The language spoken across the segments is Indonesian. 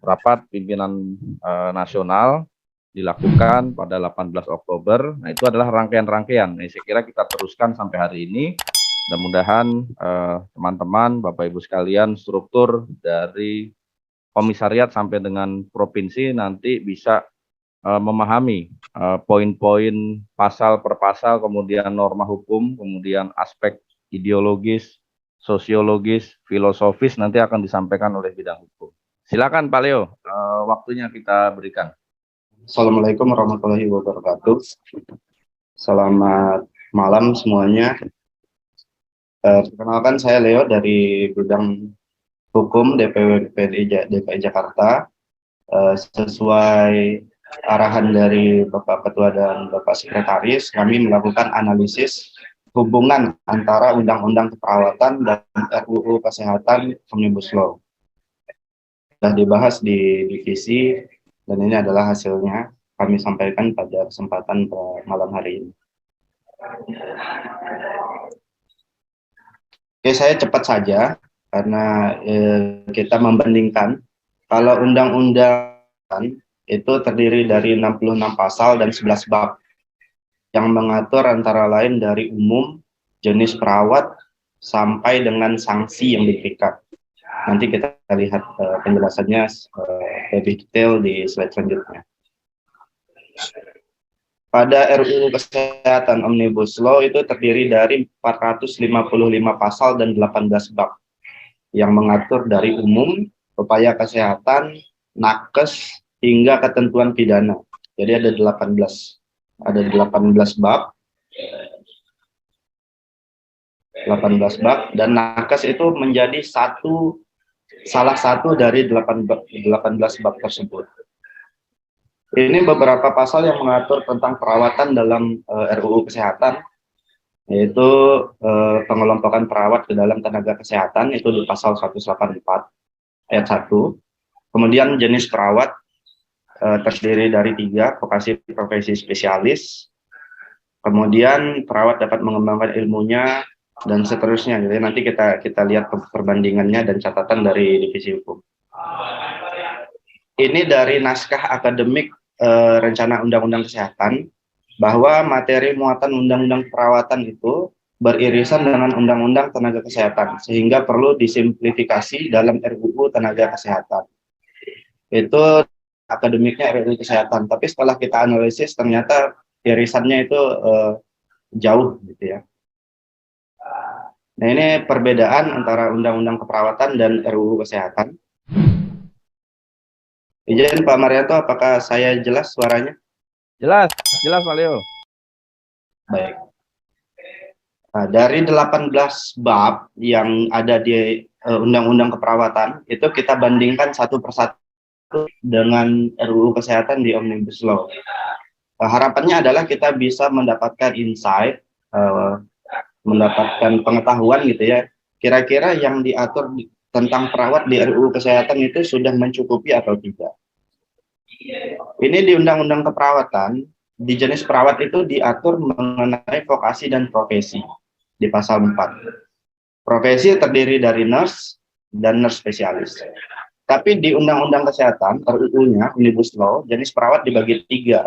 rapat pimpinan nasional dilakukan pada 18 Oktober. Nah, itu adalah rangkaian-rangkaian. Nah, saya kira kita teruskan sampai hari ini. Mudah-mudahan teman-teman, Bapak Ibu sekalian, struktur dari komisariat sampai dengan provinsi nanti bisa memahami poin-poin pasal per pasal, kemudian norma hukum, kemudian aspek ideologis, sosiologis, filosofis nanti akan disampaikan oleh bidang hukum. Silakan Pak Leo, waktunya kita berikan. Assalamualaikum warahmatullahi wabarakatuh. Selamat malam semuanya. Perkenalkan saya Leo dari bidang hukum DPW DKI Jakarta. Sesuai arahan dari Bapak Ketua dan Bapak Sekretaris, kami melakukan analisis hubungan antara Undang-Undang Keperawatan dan RUU Kesehatan Omnibus Law. Sudah dibahas di divisi dan ini adalah hasilnya kami sampaikan pada kesempatan malam hari ini. Oke, saya cepat saja karena kita membandingkan. Kalau undang-undang itu terdiri dari 66 pasal dan 11 bab yang mengatur antara lain dari umum, jenis perawat, sampai dengan sanksi yang diberikan. Nanti kita lihat penjelasannya lebih detail di slide selanjutnya. Pada RUU Kesehatan Omnibus Law itu terdiri dari 455 pasal dan 18 bab yang mengatur dari umum, upaya kesehatan, nakes, hingga ketentuan pidana. Jadi ada 18 bab. 18 bab dan nakes itu menjadi salah satu dari 18 bab tersebut. Ini beberapa pasal yang mengatur tentang perawatan dalam RUU Kesehatan, yaitu pengelompokan perawat ke dalam tenaga kesehatan, itu di pasal 184 ayat 1. Kemudian jenis perawat terdiri dari 3, profesi spesialis, kemudian perawat dapat mengembangkan ilmunya, dan seterusnya. Jadi nanti kita lihat perbandingannya dan catatan dari divisi hukum. Ini dari naskah akademik rencana undang-undang kesehatan, bahwa materi muatan undang-undang perawatan itu beririsan dengan undang-undang tenaga kesehatan, sehingga perlu disimplifikasi dalam RUU tenaga kesehatan. Itu akademiknya RUU kesehatan, tapi setelah kita analisis ternyata irisannya itu jauh gitu ya. Nah, ini perbedaan antara undang-undang keperawatan dan RUU kesehatan. Izin Pak Marianto, apakah saya jelas suaranya? Jelas Pak Leo. Baik. Nah, dari 18 bab yang ada di Undang-Undang Keperawatan, itu kita bandingkan satu persatu dengan RUU Kesehatan di Omnibus Law. Harapannya adalah kita bisa mendapatkan insight, mendapatkan pengetahuan gitu ya, kira-kira yang diatur tentang perawat di RUU Kesehatan itu sudah mencukupi atau tidak. Ini di Undang-Undang Keperawatan, di jenis perawat itu diatur mengenai vokasi dan profesi di pasal 4. Profesi terdiri dari nurse dan nurse spesialis. Tapi di Undang-Undang Kesehatan, RUU-nya, Omnibus Law, jenis perawat dibagi 3.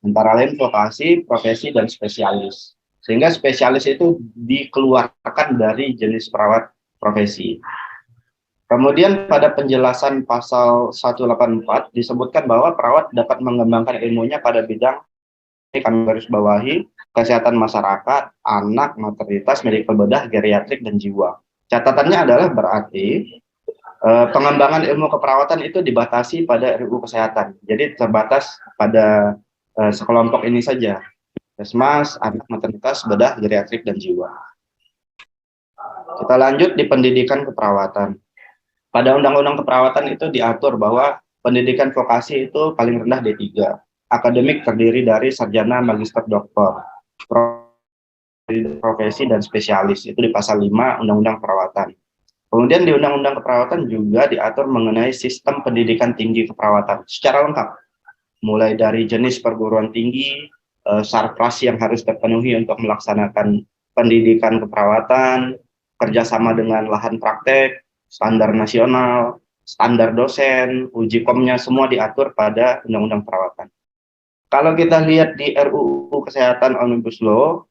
Antara lain vokasi, profesi, dan spesialis. Sehingga spesialis itu dikeluarkan dari jenis perawat profesi. Kemudian pada penjelasan pasal 184 disebutkan bahwa perawat dapat mengembangkan ilmunya pada bidang, ini kami garis bawahi, kesehatan masyarakat, anak, maternitas, medical bedah, geriatrik, dan jiwa. Catatannya adalah berarti pengembangan ilmu keperawatan itu dibatasi pada RUU Kesehatan. Jadi terbatas pada sekelompok ini saja. Kesmas, anak, maternitas, bedah, geriatrik, dan jiwa. Kita lanjut di pendidikan keperawatan. Pada Undang-Undang Keperawatan itu diatur bahwa pendidikan vokasi itu paling rendah D3. Akademik terdiri dari sarjana, magister, doktor. Profesi dan spesialis, itu di pasal 5 Undang-Undang Keperawatan. Kemudian di Undang-Undang Keperawatan juga diatur mengenai sistem pendidikan tinggi keperawatan secara lengkap. Mulai dari jenis perguruan tinggi, sarpras yang harus terpenuhi untuk melaksanakan pendidikan keperawatan, kerjasama dengan lahan praktek, standar nasional, standar dosen, uji komnya semua diatur pada Undang-Undang Perawatan. Kalau kita lihat di RUU Kesehatan Omnibus Law,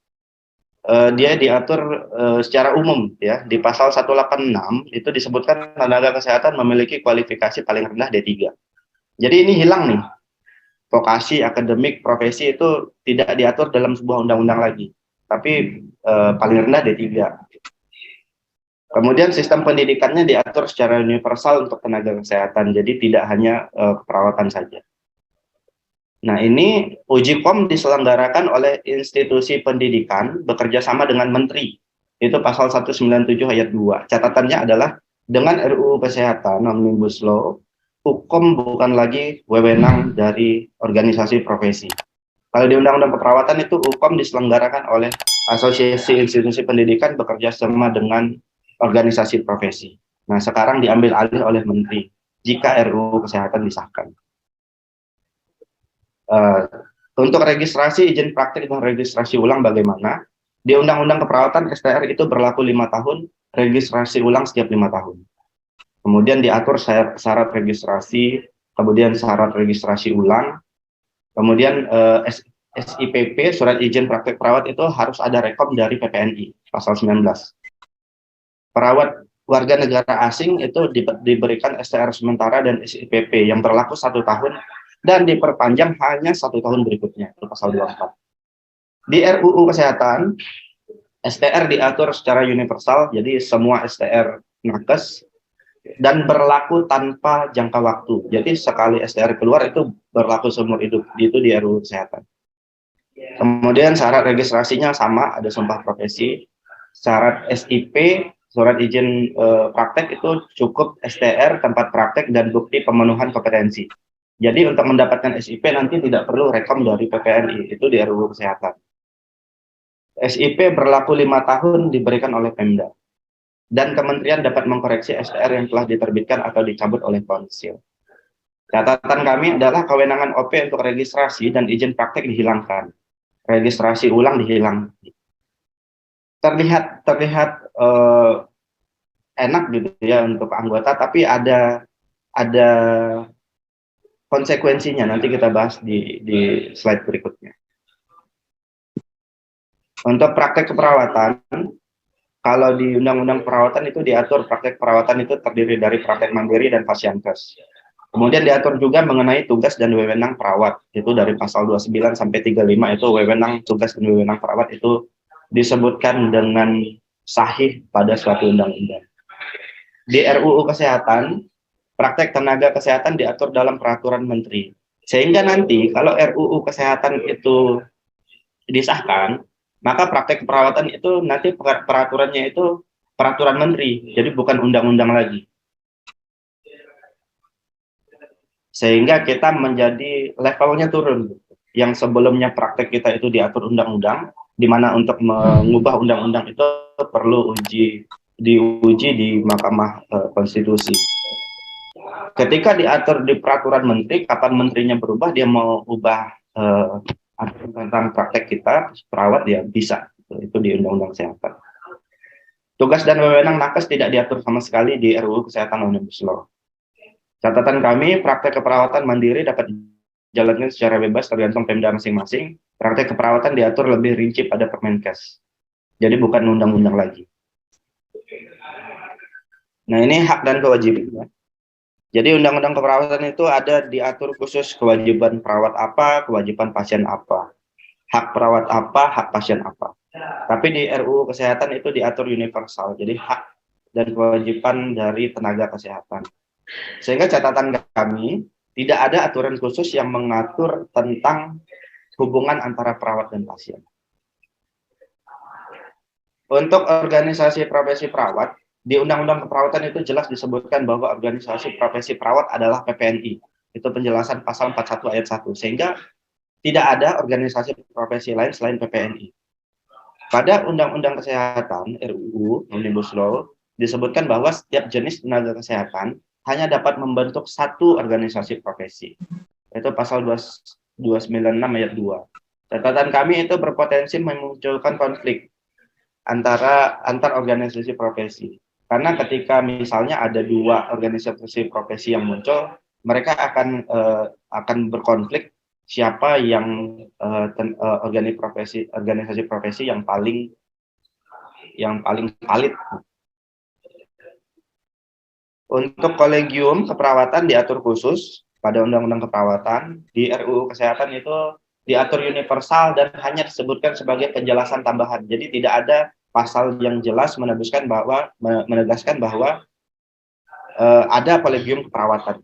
dia diatur secara umum ya, di pasal 186 itu disebutkan tenaga kesehatan memiliki kualifikasi paling rendah D3. Jadi ini hilang nih, vokasi, akademik, profesi itu tidak diatur dalam sebuah undang-undang lagi, tapi paling rendah D3. Kemudian sistem pendidikannya diatur secara universal untuk tenaga kesehatan, jadi tidak hanya keperawatan saja. Nah, ini uji POM diselenggarakan oleh institusi pendidikan bekerja sama dengan menteri. Itu pasal 197 ayat 2. Catatannya adalah dengan RUU Kesehatan Omnibus Law, hukum bukan lagi wewenang dari organisasi profesi. Kalau di Undang-Undang Keperawatan itu hukum diselenggarakan oleh asosiasi institusi pendidikan bekerja sama dengan organisasi profesi. Nah, sekarang diambil alih oleh menteri jika RUU Kesehatan disahkan. Untuk registrasi izin praktik dan registrasi ulang bagaimana? Di Undang-Undang Keperawatan STR itu berlaku 5 tahun, registrasi ulang setiap 5 tahun. Kemudian diatur syarat registrasi, kemudian syarat registrasi ulang, kemudian SIPP, surat izin praktik perawat itu harus ada rekom dari PPNI, pasal 19. Perawat warga negara asing itu diberikan STR sementara dan SIPP yang berlaku 1 tahun dan diperpanjang hanya 1 tahun berikutnya, itu pasal 24. Di RUU Kesehatan, STR diatur secara universal, jadi semua STR nakes dan berlaku tanpa jangka waktu. Jadi sekali STR keluar itu berlaku seumur hidup, itu di RUU Kesehatan. Kemudian syarat registrasinya sama, ada sumpah profesi. Syarat SIP, surat izin praktek itu cukup STR, tempat praktek, dan bukti pemenuhan kompetensi. Jadi untuk mendapatkan SIP nanti tidak perlu rekom dari PPNI, itu di RUU Kesehatan. SIP berlaku 5 tahun diberikan oleh Pemda. Dan kementerian dapat mengkoreksi STR yang telah diterbitkan atau dicabut oleh Konsil. Catatan kami adalah kewenangan OP untuk registrasi dan izin praktek dihilangkan. Registrasi ulang dihilangkan. Terlihat enak gitu ya untuk anggota, tapi ada konsekuensinya, nanti kita bahas di slide berikutnya. Untuk praktek keperawatan, kalau di Undang-Undang Perawatan itu diatur praktek perawatan itu terdiri dari praktek mandiri dan pasienkes. Kemudian diatur juga mengenai tugas dan wewenang perawat, itu dari pasal 29 sampai 35 itu wewenang, tugas dan wewenang perawat itu disebutkan dengan sahih pada suatu undang-undang. Di RUU Kesehatan, praktek tenaga kesehatan diatur dalam peraturan menteri. Sehingga nanti kalau RUU Kesehatan itu disahkan, maka praktek keperawatan itu nanti peraturannya itu peraturan menteri, jadi bukan undang-undang lagi. Sehingga kita menjadi levelnya turun. Yang sebelumnya praktek kita itu diatur undang-undang, di mana untuk mengubah undang-undang itu perlu diuji di Mahkamah Konstitusi. Ketika diatur di peraturan menteri, kapan menterinya berubah, dia mau ubah tentang praktek kita perawat, ya bisa. Itu di Undang-Undang Kesehatan. Tugas dan wewenang nakes tidak diatur sama sekali di RUU Kesehatan Omnibus Law. Catatan kami, praktek keperawatan mandiri dapat dijalankan secara bebas tergantung Pemda masing-masing. Praktek keperawatan diatur lebih rinci pada Permenkes. Jadi bukan undang-undang lagi. Nah, ini hak dan kewajiban. Jadi Undang-Undang Keperawatan itu ada diatur khusus kewajiban perawat apa, kewajiban pasien apa. Hak perawat apa, hak pasien apa. Tapi di RUU Kesehatan itu diatur universal. Jadi hak dan kewajiban dari tenaga kesehatan. Sehingga catatan kami, tidak ada aturan khusus yang mengatur tentang hubungan antara perawat dan pasien. Untuk organisasi profesi perawat, di Undang-Undang Keperawatan itu jelas disebutkan bahwa organisasi profesi perawat adalah PPNI. Itu penjelasan pasal 41 ayat 1. Sehingga tidak ada organisasi profesi lain selain PPNI. Pada Undang-Undang Kesehatan, RUU, Omnibus Law, disebutkan bahwa setiap jenis tenaga kesehatan hanya dapat membentuk satu organisasi profesi. Itu pasal 296 ayat 2. Catatan kami itu berpotensi memunculkan konflik antar organisasi profesi. Karena ketika misalnya ada dua organisasi profesi yang muncul, mereka akan berkonflik siapa yang organisasi profesi yang paling valid. Untuk kolegium keperawatan diatur khusus pada Undang-Undang Keperawatan, di RUU Kesehatan itu diatur universal dan hanya disebutkan sebagai penjelasan tambahan. Jadi tidak ada pasal yang jelas menegaskan bahwa ada kolegium keperawatan.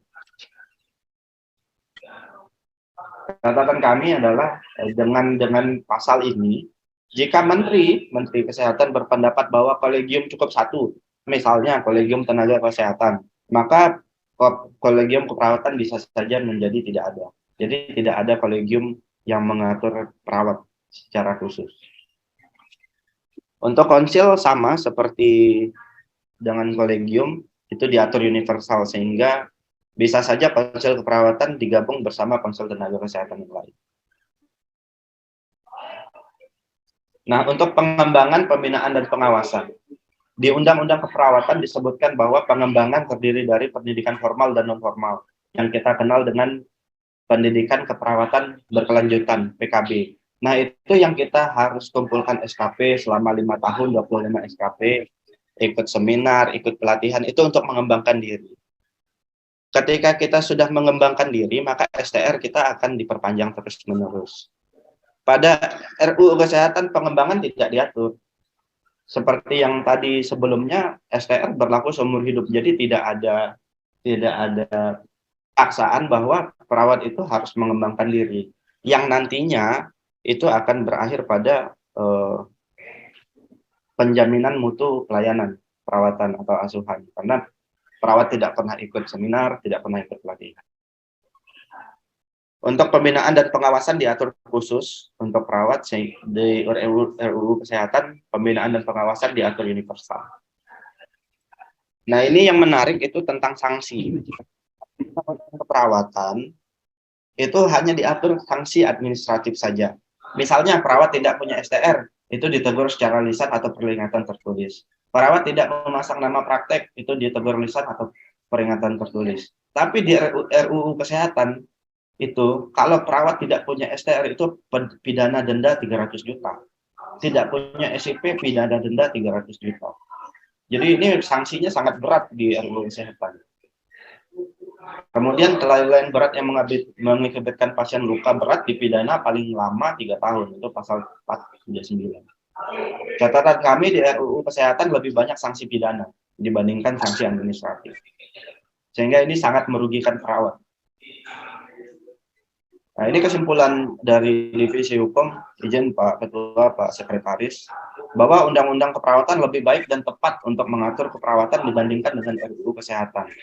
Catatan kami adalah dengan pasal ini, jika Menteri Kesehatan berpendapat bahwa kolegium cukup satu, misalnya kolegium tenaga kesehatan, maka kolegium keperawatan bisa saja menjadi tidak ada. Jadi tidak ada kolegium yang mengatur perawat secara khusus. Untuk konsil sama seperti dengan kolegium, itu diatur universal sehingga bisa saja konsil keperawatan digabung bersama konsil tenaga kesehatan yang lain. Nah, untuk pengembangan, pembinaan, dan pengawasan. Di Undang-Undang Keperawatan disebutkan bahwa pengembangan terdiri dari pendidikan formal dan non-formal, yang kita kenal dengan pendidikan keperawatan berkelanjutan, PKB. Nah, itu yang kita harus kumpulkan SKP selama 5 tahun, 25 SKP, ikut seminar, ikut pelatihan, itu untuk mengembangkan diri. Ketika kita sudah mengembangkan diri, maka STR kita akan diperpanjang terus-menerus. Pada RUU Kesehatan, pengembangan tidak diatur. Seperti yang tadi sebelumnya, STR berlaku seumur hidup, jadi tidak ada paksaan bahwa perawat itu harus mengembangkan diri. Yang nantinya itu akan berakhir pada penjaminan mutu pelayanan perawatan atau asuhan. Karena perawat tidak pernah ikut seminar, tidak pernah ikut pelatihan. Untuk pembinaan dan pengawasan diatur khusus untuk perawat di RUU Kesehatan, pembinaan dan pengawasan diatur universal. Nah, ini yang menarik itu tentang sanksi. Keperawatan itu hanya diatur sanksi administratif saja. Misalnya perawat tidak punya STR, itu ditegur secara lisan atau peringatan tertulis. Perawat tidak memasang nama praktek, itu ditegur lisan atau peringatan tertulis. Tapi di RUU Kesehatan itu, kalau perawat tidak punya STR itu pidana denda 300 juta. Tidak punya SIP, pidana denda 300 juta. Jadi ini sanksinya sangat berat di RUU Kesehatan. Kemudian kelalaian berat yang mengakibatkan pasien luka berat dipidana paling lama 3 tahun, itu pasal 439. Catatan kami di RUU Kesehatan lebih banyak sanksi pidana dibandingkan sanksi administratif. Sehingga ini sangat merugikan perawat. Nah, ini kesimpulan dari Divisi Hukum, izin Pak Ketua, Pak Sekretaris, bahwa Undang-Undang Keperawatan lebih baik dan tepat untuk mengatur keperawatan dibandingkan dengan RUU Kesehatan.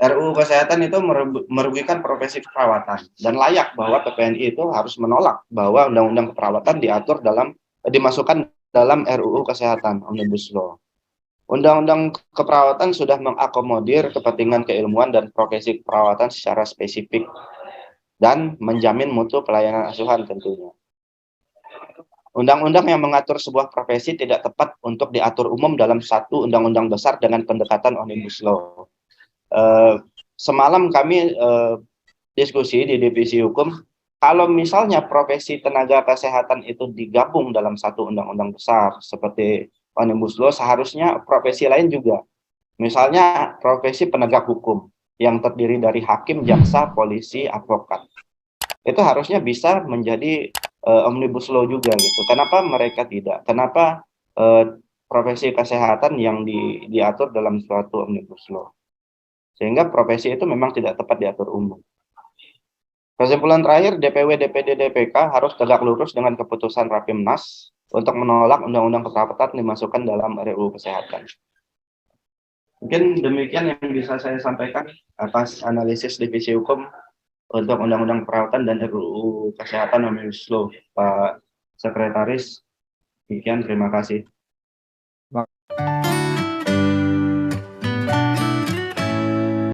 RUU Kesehatan itu merugikan profesi keperawatan, dan layak bahwa PPNI itu harus menolak bahwa Undang-Undang Keperawatan dimasukkan dalam RUU Kesehatan, Omnibus Law. Undang-Undang Keperawatan sudah mengakomodir kepentingan keilmuan dan profesi keperawatan secara spesifik dan menjamin mutu pelayanan asuhan tentunya. Undang-undang yang mengatur sebuah profesi tidak tepat untuk diatur umum dalam satu undang-undang besar dengan pendekatan Omnibus Law. Semalam kami diskusi di Divisi Hukum, kalau misalnya profesi tenaga kesehatan itu digabung dalam satu undang-undang besar seperti Omnibus Law, seharusnya profesi lain juga. Misalnya profesi penegak hukum yang terdiri dari hakim, jaksa, polisi, advokat. Itu harusnya bisa menjadi Omnibus Law juga gitu. Kenapa mereka tidak? Kenapa profesi kesehatan yang diatur dalam suatu Omnibus Law? Sehingga profesi itu memang tidak tepat diatur umum. Kesimpulan terakhir, DPW, DPD, DPK harus tegak lurus dengan keputusan Rapimnas untuk menolak Undang-Undang Keperawatan dimasukkan dalam RUU Kesehatan. Mungkin demikian yang bisa saya sampaikan atas analisis Divisi Hukum untuk Undang-Undang Keperawatan dan RUU Kesehatan Omnibus Law. Pak Sekretaris, demikian, terima kasih.